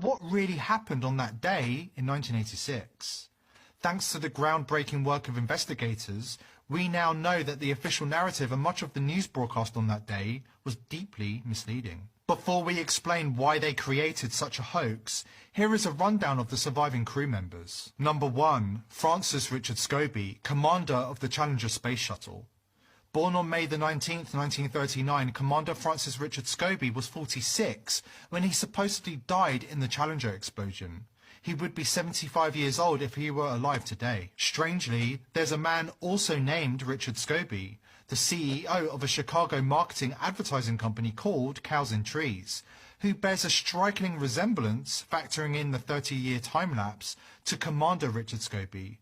what really happened on that day in 1986? Thanks to the groundbreaking work of investigators, we now know that the official narrative and much of the news broadcast on that day was deeply misleading. Before we explain why they created such a hoax, here is a rundown of the surviving crew members. Number 1, Francis Richard Scobie, commander of the Challenger space shuttle. Born on May the 19th, 1939, Commander Francis Richard Scobie was 46 when he supposedly died in the Challenger explosion. He would be 75 years old if he were alive today. Strangely, there's a man also named Richard Scobie, the CEO of a Chicago marketing advertising company called Cows and Trees, who bears a striking resemblance, factoring in the 30-year time-lapse, to Commander Richard Scobie.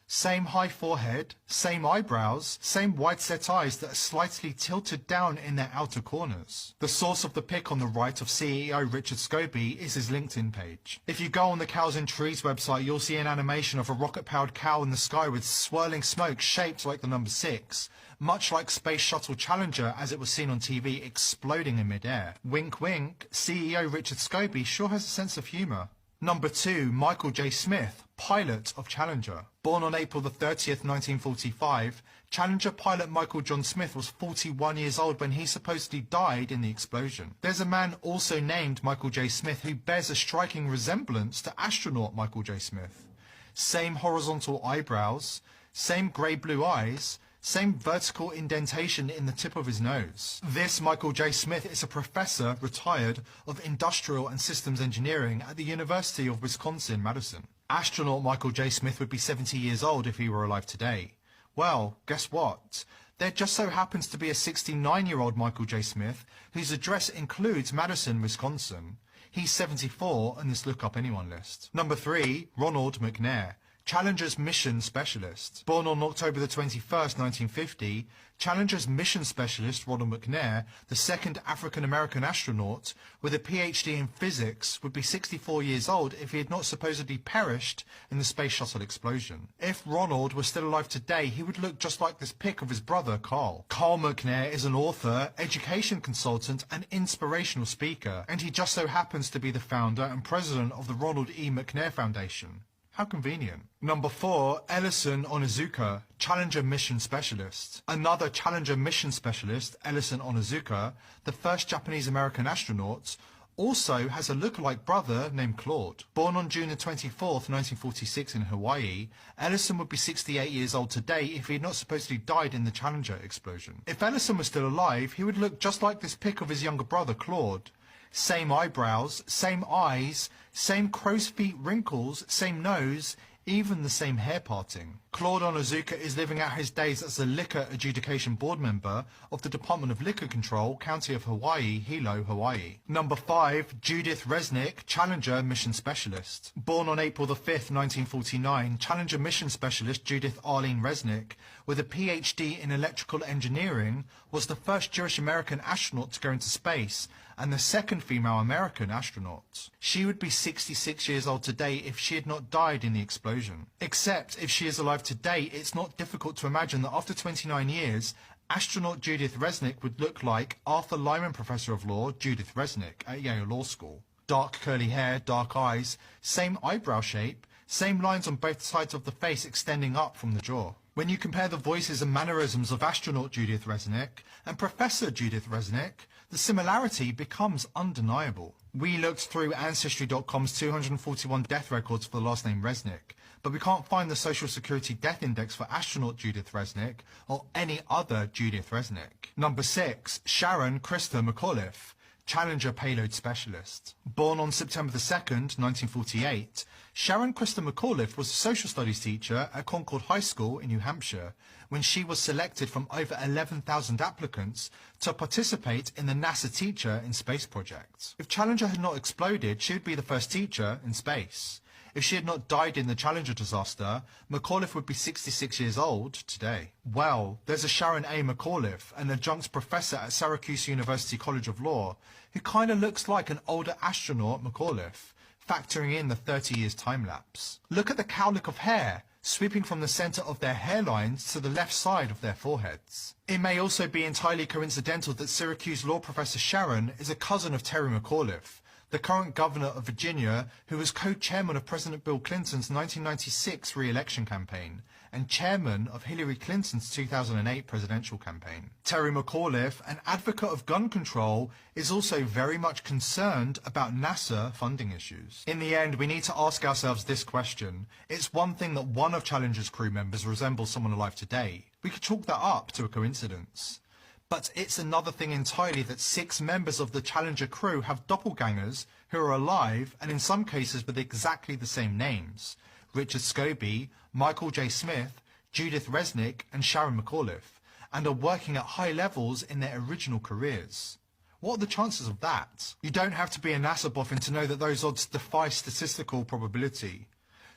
Same high forehead, same eyebrows, same wide-set eyes that are slightly tilted down in their outer corners. The source of the pic on the right of CEO Richard Scobie is his LinkedIn page. If you go on the Cows and Trees website, you'll see an animation of a rocket-powered cow in the sky with swirling smoke shaped like the number 6, much like Space Shuttle Challenger as it was seen on TV exploding in mid-air. Wink wink, CEO Richard Scobie sure has a sense of humour. Number 2, Michael J. Smith, pilot of Challenger. Born on April the 30th, 1945, Challenger pilot Michael John Smith was 41 years old when he supposedly died in the explosion. There's a man also named Michael J. Smith who bears a striking resemblance to astronaut Michael J. Smith. Same horizontal eyebrows, same grey-blue eyes, same vertical indentation in the tip of his nose. This Michael J. Smith is a professor, retired, of industrial and systems engineering at the University of Wisconsin-Madison. Astronaut Michael J. Smith would be 70 years old if he were alive today. Well, guess what? There just so happens to be a 69-year-old Michael J. Smith whose address includes Madison, Wisconsin. He's 74 on this Look Up Anyone list. Number 3, Ronald McNair, Challenger's mission specialist. Born on October the 21st, 1950, Challenger's mission specialist Ronald McNair, the second African-American astronaut with a PhD in physics, would be 64 years old if he had not supposedly perished in the space shuttle explosion. If Ronald were still alive today, he would look just like this pic of his brother, Carl. Carl McNair is an author, education consultant, and inspirational speaker, and he just so happens to be the founder and president of the Ronald E. McNair Foundation. How convenient. Number 4, Ellison Onizuka, Challenger Mission Specialist. Another Challenger Mission Specialist, Ellison Onizuka, the first Japanese-American astronaut, also has a lookalike brother named Claude. Born on June the 24th, 1946 in Hawaii, Ellison would be 68 years old today if he had not supposedly died in the Challenger explosion. If Ellison was still alive, he would look just like this pic of his younger brother, Claude. Same eyebrows, same eyes, same crow's feet wrinkles, same nose, even the same hair parting. Claude Onizuka is living out his days as a liquor adjudication board member of the Department of Liquor Control, County of Hawaii, Hilo, Hawaii. Number 5, Judith Resnick, Challenger Mission Specialist. Born on April the 5th, 1949, Challenger Mission Specialist Judith Arlene Resnick, with a PhD in electrical engineering, was the first Jewish American astronaut to go into space and the second female American astronaut. She would be 66 years old today if she had not died in the explosion. Except if she is alive today, it's not difficult to imagine that after 29 years, astronaut Judith Resnick would look like Arthur Lyman Professor of Law Judith Resnick at Yale Law School. Dark curly hair, dark eyes, same eyebrow shape, same lines on both sides of the face extending up from the jaw. When you compare the voices and mannerisms of astronaut Judith Resnick and Professor Judith Resnick, the similarity becomes undeniable. We looked through Ancestry.com's 241 death records for the last name Resnick, but we can't find the Social Security Death Index for astronaut Judith Resnick or any other Judith Resnick. Number 6, Sharon Krista McAuliffe, Challenger Payload Specialist. Born on September the 2nd, 1948, Sharon Krista McAuliffe was a social studies teacher at Concord High School in New Hampshire when she was selected from over 11,000 applicants to participate in the NASA Teacher in Space project. If Challenger had not exploded, she would be the first teacher in space. If she had not died in the Challenger disaster, McAuliffe would be 66 years old today. Well, there's a Sharon A. McAuliffe, an adjunct professor at Syracuse University College of Law, who kind of looks like an older astronaut McAuliffe, factoring in the 30 years time-lapse. Look at the cowlick of hair, sweeping from the centre of their hairlines to the left side of their foreheads. It may also be entirely coincidental that Syracuse law professor Sharon is a cousin of Terry McAuliffe, the current governor of Virginia, who was co-chairman of President Bill Clinton's 1996 re-election campaign and chairman of Hillary Clinton's 2008 presidential campaign. Terry McAuliffe, an advocate of gun control, is also very much concerned about NASA funding issues. In the end, we need to ask ourselves this question. It's one thing that one of Challenger's crew members resembles someone alive today. We could chalk that up to a coincidence. But it's another thing entirely that 6 members of the Challenger crew have doppelgangers who are alive and in some cases with exactly the same names. Richard Scobie, Michael J. Smith, Judith Resnick and Sharon McAuliffe, and are working at high levels in their original careers. What are the chances of that? You don't have to be a NASA boffin to know that those odds defy statistical probability.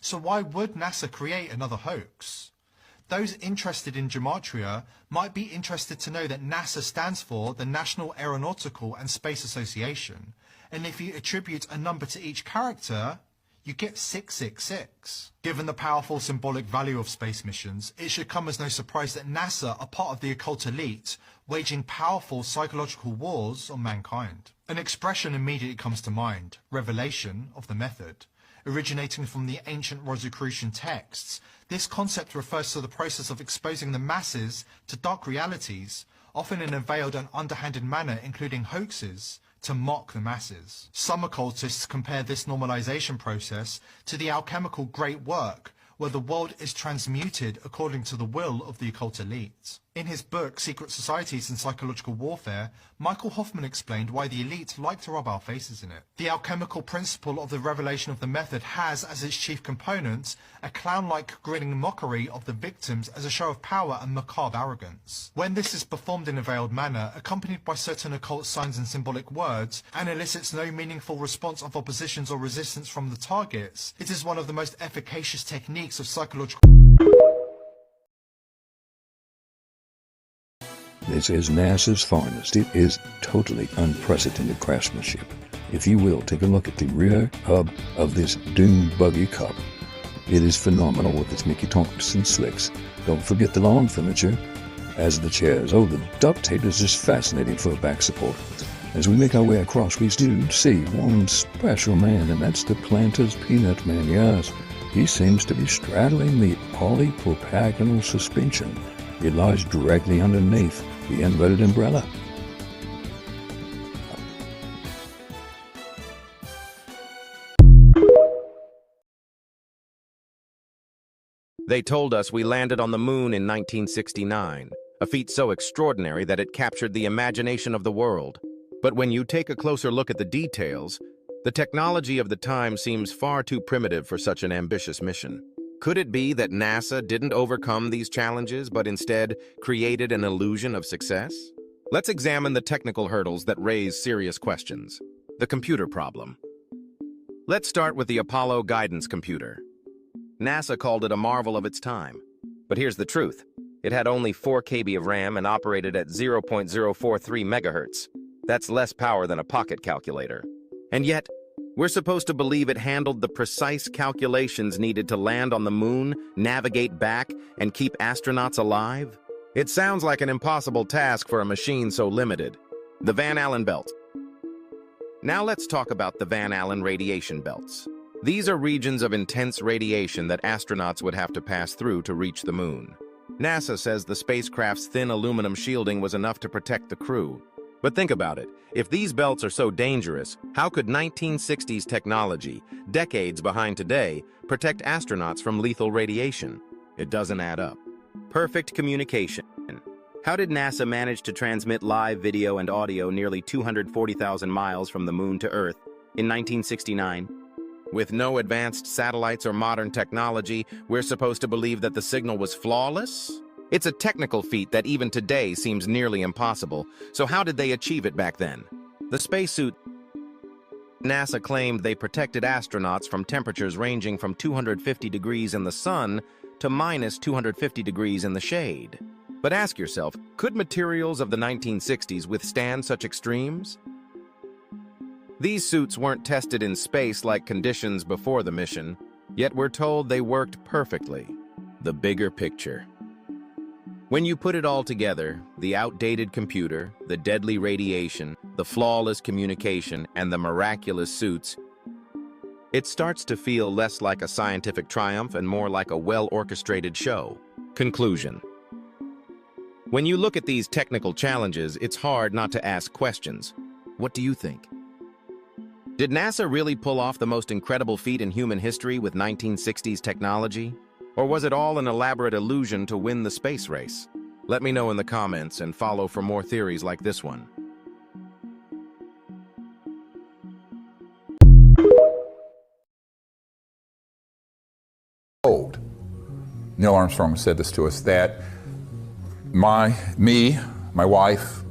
So why would NASA create another hoax? Those interested in gematria might be interested to know that NASA stands for the National Aeronautical and Space Association, and if you attribute a number to each character, you get 666. Given the powerful symbolic value of space missions, it should come as no surprise that NASA are part of the occult elite, waging powerful psychological wars on mankind. An expression immediately comes to mind, revelation of the method. Originating from the ancient Rosicrucian texts, this concept refers to the process of exposing the masses to dark realities, often in a veiled and underhanded manner, including hoaxes, to mock the masses. Some occultists compare this normalization process to the alchemical great work, where the world is transmuted according to the will of the occult elite. In his book, Secret Societies and Psychological Warfare, Michael Hoffman explained why the elite like to rub our faces in it. The alchemical principle of the revelation of the method has as its chief component a clown-like grinning mockery of the victims as a show of power and macabre arrogance. When this is performed in a veiled manner, accompanied by certain occult signs and symbolic words, and elicits no meaningful response of oppositions or resistance from the targets, it is one of the most efficacious techniques of psychological. This is NASA's finest. It is totally unprecedented craftsmanship. If you will, take a look at the rear hub of this dune buggy cup. It is phenomenal with its Mickey Thompson slicks. Don't forget the lawn furniture, as the chairs. Oh, the duct tape is just fascinating for back support. As we make our way across, we do see one special man, and that's the planter's peanut man. Yes, he seems to be straddling the polypropagonal suspension. It lies directly underneath the inverted umbrella. They told us we landed on the moon in 1969, a feat so extraordinary that it captured the imagination of the world. But when you take a closer look at the details, the technology of the time seems far too primitive for such an ambitious mission. Could it be that NASA didn't overcome these challenges, but instead created an illusion of success? Let's examine the technical hurdles that raise serious questions. The computer problem. Let's start with the Apollo guidance computer. NASA called it a marvel of its time. But here's the truth. It had only 4 KB of RAM and operated at 0.043 megahertz. That's less power than a pocket calculator. And yet, we're supposed to believe it handled the precise calculations needed to land on the moon, navigate back, and keep astronauts alive? It sounds like an impossible task for a machine so limited. The Van Allen belt. Now let's talk about the Van Allen radiation belts. These are regions of intense radiation that astronauts would have to pass through to reach the moon. NASA says the spacecraft's thin aluminum shielding was enough to protect the crew. But think about it. If these belts are so dangerous, how could 1960s technology, decades behind today, protect astronauts from lethal radiation? It doesn't add up. Perfect communication. How did NASA manage to transmit live video and audio nearly 240,000 miles from the moon to Earth in 1969? With no advanced satellites or modern technology, we're supposed to believe that the signal was flawless? It's a technical feat that even today seems nearly impossible. So how did they achieve it back then? The spacesuit. NASA claimed they protected astronauts from temperatures ranging from 250 degrees in the sun to minus 250 degrees in the shade. But ask yourself, could materials of the 1960s withstand such extremes? These suits weren't tested in space-like conditions before the mission, yet we're told they worked perfectly. The bigger picture. When you put it all together, the outdated computer, the deadly radiation, the flawless communication, and the miraculous suits, it starts to feel less like a scientific triumph and more like a well-orchestrated show. Conclusion. When you look at these technical challenges, it's hard not to ask questions. What do you think? Did NASA really pull off the most incredible feat in human history with 1960s technology? Or was it all an elaborate illusion to win the space race? Let me know in the comments and follow for more theories like this one. Neil Armstrong said this to us, that my wife,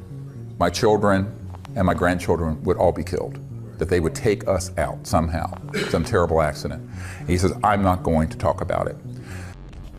my children, and my grandchildren would all be killed, that they would take us out somehow, some terrible accident. He says, I'm not going to talk about it.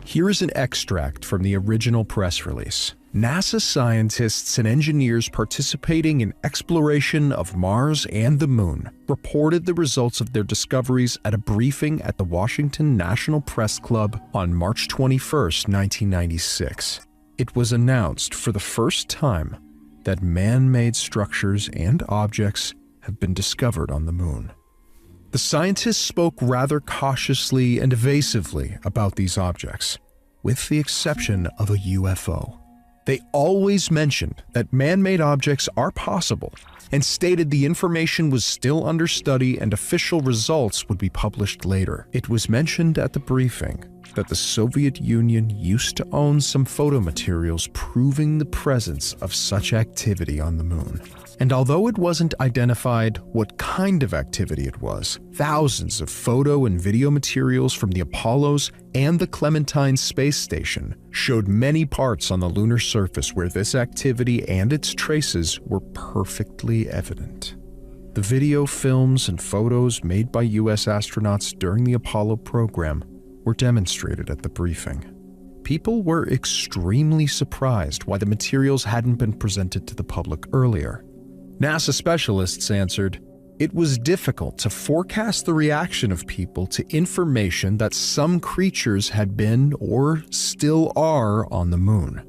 Here is an extract from the original press release. NASA scientists and engineers participating in exploration of Mars and the Moon reported the results of their discoveries at a briefing at the Washington National Press Club on March 21, 1996. It was announced for the first time that man-made structures and objects have been discovered on the Moon. The scientists spoke rather cautiously and evasively about these objects, with the exception of a UFO. They always mentioned that man-made objects are possible and stated the information was still under study and official results would be published later. It was mentioned at the briefing that the Soviet Union used to own some photo materials proving the presence of such activity on the Moon. And although it wasn't identified what kind of activity it was, thousands of photo and video materials from the Apollos and the Clementine space station showed many parts on the lunar surface where this activity and its traces were perfectly evident. The video films and photos made by US astronauts during the Apollo program were demonstrated at the briefing. People were extremely surprised why the materials hadn't been presented to the public earlier. NASA specialists answered, it was difficult to forecast the reaction of people to information that some creatures had been or still are on the Moon.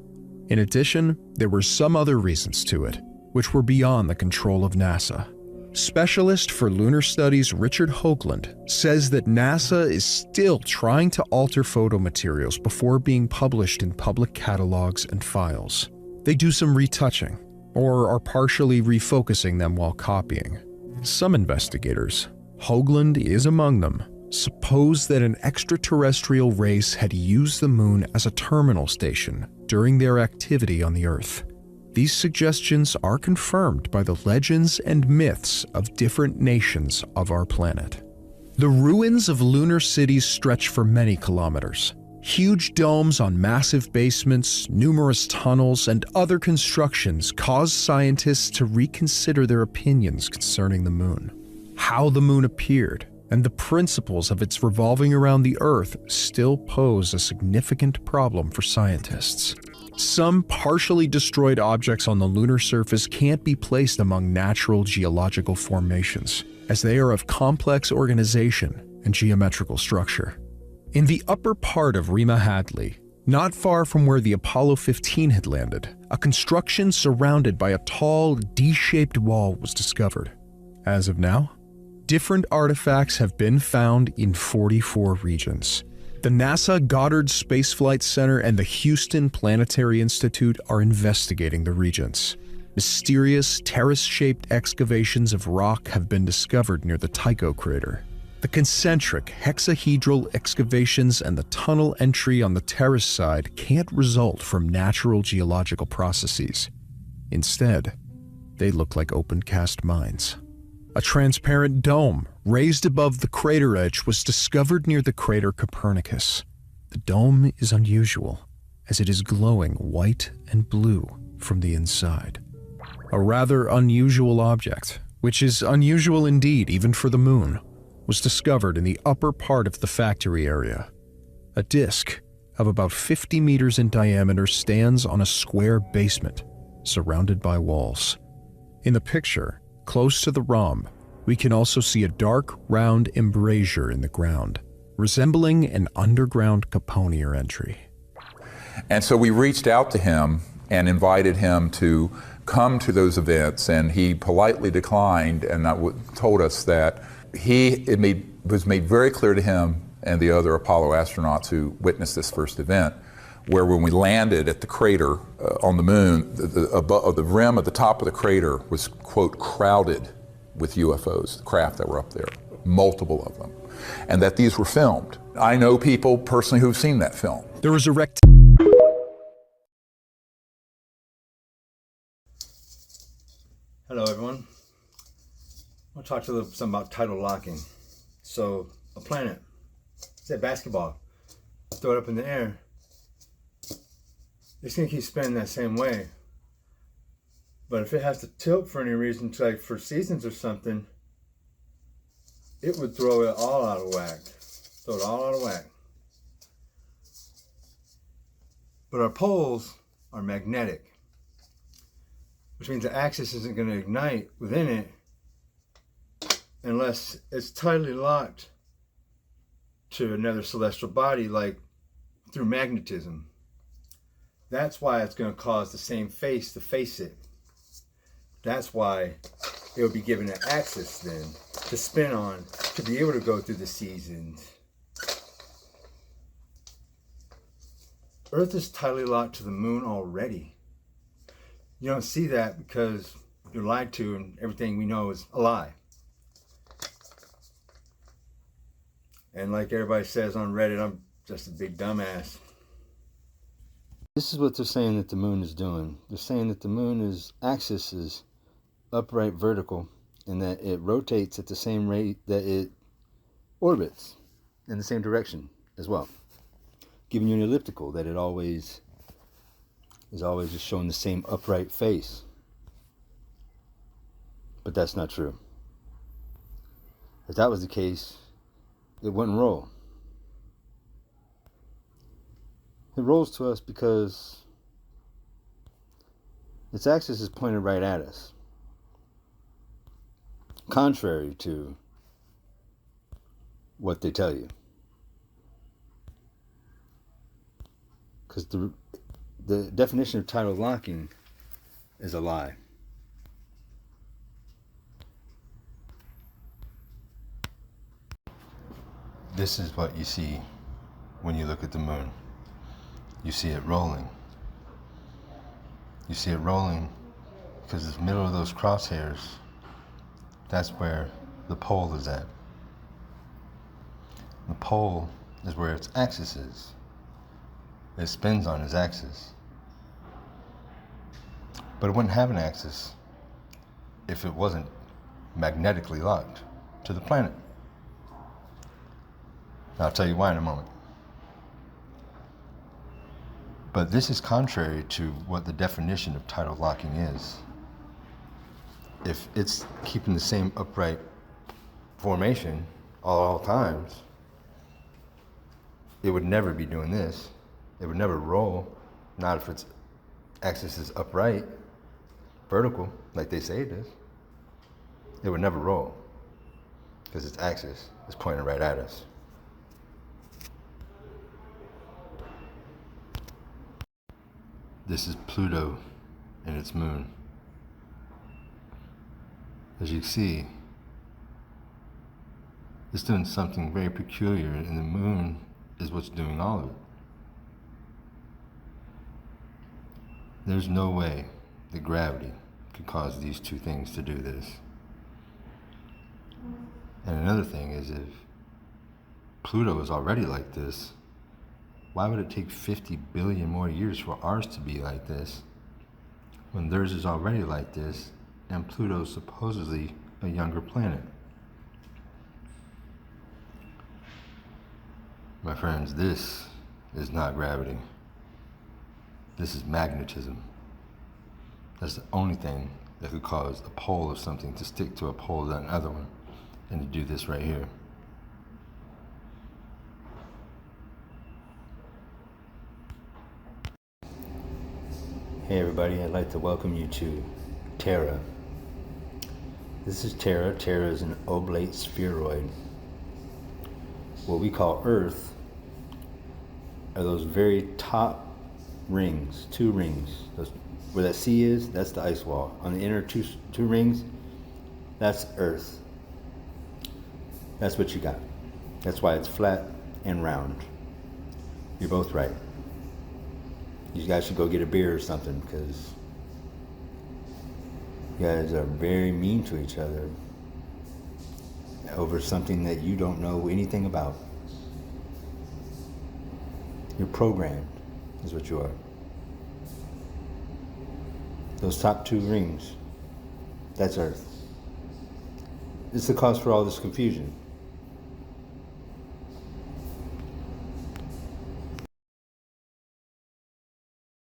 In addition, there were some other reasons to it, which were beyond the control of NASA. Specialist for lunar studies Richard Hoagland says that NASA is still trying to alter photo materials before being published in public catalogs and files. They do some retouching, or are partially refocusing them while copying. Some investigators, Hoagland is among them, suppose that an extraterrestrial race had used the Moon as a terminal station during their activity on the Earth. These suggestions are confirmed by the legends and myths of different nations of our planet. The ruins of lunar cities stretch for many kilometers. Huge domes on massive basements, numerous tunnels, and other constructions cause scientists to reconsider their opinions concerning the Moon. How the Moon appeared and the principles of its revolving around the Earth still pose a significant problem for scientists. Some partially destroyed objects on the lunar surface can't be placed among natural geological formations, as they are of complex organization and geometrical structure. In the upper part of Rima Hadley, not far from where the Apollo 15 had landed, a construction surrounded by a tall, D-shaped wall was discovered. As of now, different artifacts have been found in 44 regions. The NASA Goddard Space Flight Center and the Houston Planetary Institute are investigating the regions. Mysterious, terrace-shaped excavations of rock have been discovered near the Tycho crater. The concentric, hexahedral excavations and the tunnel entry on the terrace side can't result from natural geological processes. Instead, they look like open-cast mines. A transparent dome raised above the crater edge was discovered near the crater Copernicus. The dome is unusual, as it is glowing white and blue from the inside. A rather unusual object, which is unusual indeed even for the Moon, was discovered in the upper part of the factory area. A disk of about 50 meters in diameter stands on a square basement, surrounded by walls. In the picture, close to the rhomb, we can also see a dark, round embrasure in the ground, resembling an underground Caponier entry. And so we reached out to him and invited him to come to those events, and he politely declined and told us that was made very clear to him and the other Apollo astronauts who witnessed this first event, where when we landed at the crater on the moon, the rim at the top of the crater was, quote, crowded with UFOs, the craft that were up there, multiple of them, and that these were filmed. I know people personally who've seen that film. There was a Hello everyone. I'll talk to you some about tidal locking. So a planet, say basketball, throw it up in the air, it's gonna keep spinning that same way. But if it has to tilt for any reason, like for seasons or something, it would throw it all out of whack. Throw it all out of whack. But our poles are magnetic, which means the axis isn't going to ignite within it unless it's tightly locked to another celestial body, like through magnetism. That's why it's going to cause the same face to face it. That's why it will be given an axis then to spin on, to be able to go through the seasons. Earth is tightly locked to the moon already. You don't see that because you're lied to and everything we know is a lie. And like everybody says on Reddit, I'm just a big dumbass. This is what they're saying that the moon is doing. They're saying that the moon's axis is upright vertical and that it rotates at the same rate that it orbits in the same direction as well, giving you an elliptical, that it always is always just showing the same upright face. But that's not true. If that was the case, it wouldn't roll. It rolls to us because its axis is pointed right at us, contrary to what they tell you. Because the definition of tidal locking is a lie. This is what you see when you look at the moon. You see it rolling. You see it rolling because the middle of those crosshairs, that's where the pole is at. The pole is where its axis is. It spins on its axis. But it wouldn't have an axis if it wasn't magnetically locked to the planet. I'll tell you why in a moment. But this is contrary to what the definition of tidal locking is. If it's keeping the same upright formation all times, it would never be doing this. It would never roll, not if its axis is upright, vertical, like they say it is. It would never roll because its axis is pointing right at us. This is Pluto and its moon. As you can see, it's doing something very peculiar, and the moon is what's doing all of it. There's no way that gravity could cause these two things to do this. And another thing is, if Pluto is already like this, why would it take 50 billion more years for ours to be like this when theirs is already like this and Pluto's supposedly a younger planet? My friends, this is not gravity. This is magnetism. That's the only thing that could cause a pole of something to stick to a pole of another one and to do this right here. Hey everybody, I'd like to welcome you to Terra. This is Terra. Terra is an oblate spheroid. What we call Earth are those very top rings, two rings, those Where that sea is, that's the ice wall. On the inner two rings, that's Earth. That's what you got. That's why it's flat and round. You're both right. You guys should go get a beer or something, because you guys are very mean to each other over something that you don't know anything about. You're programmed, is what you are. Those top two rings, that's Earth. It's the cause for all this confusion.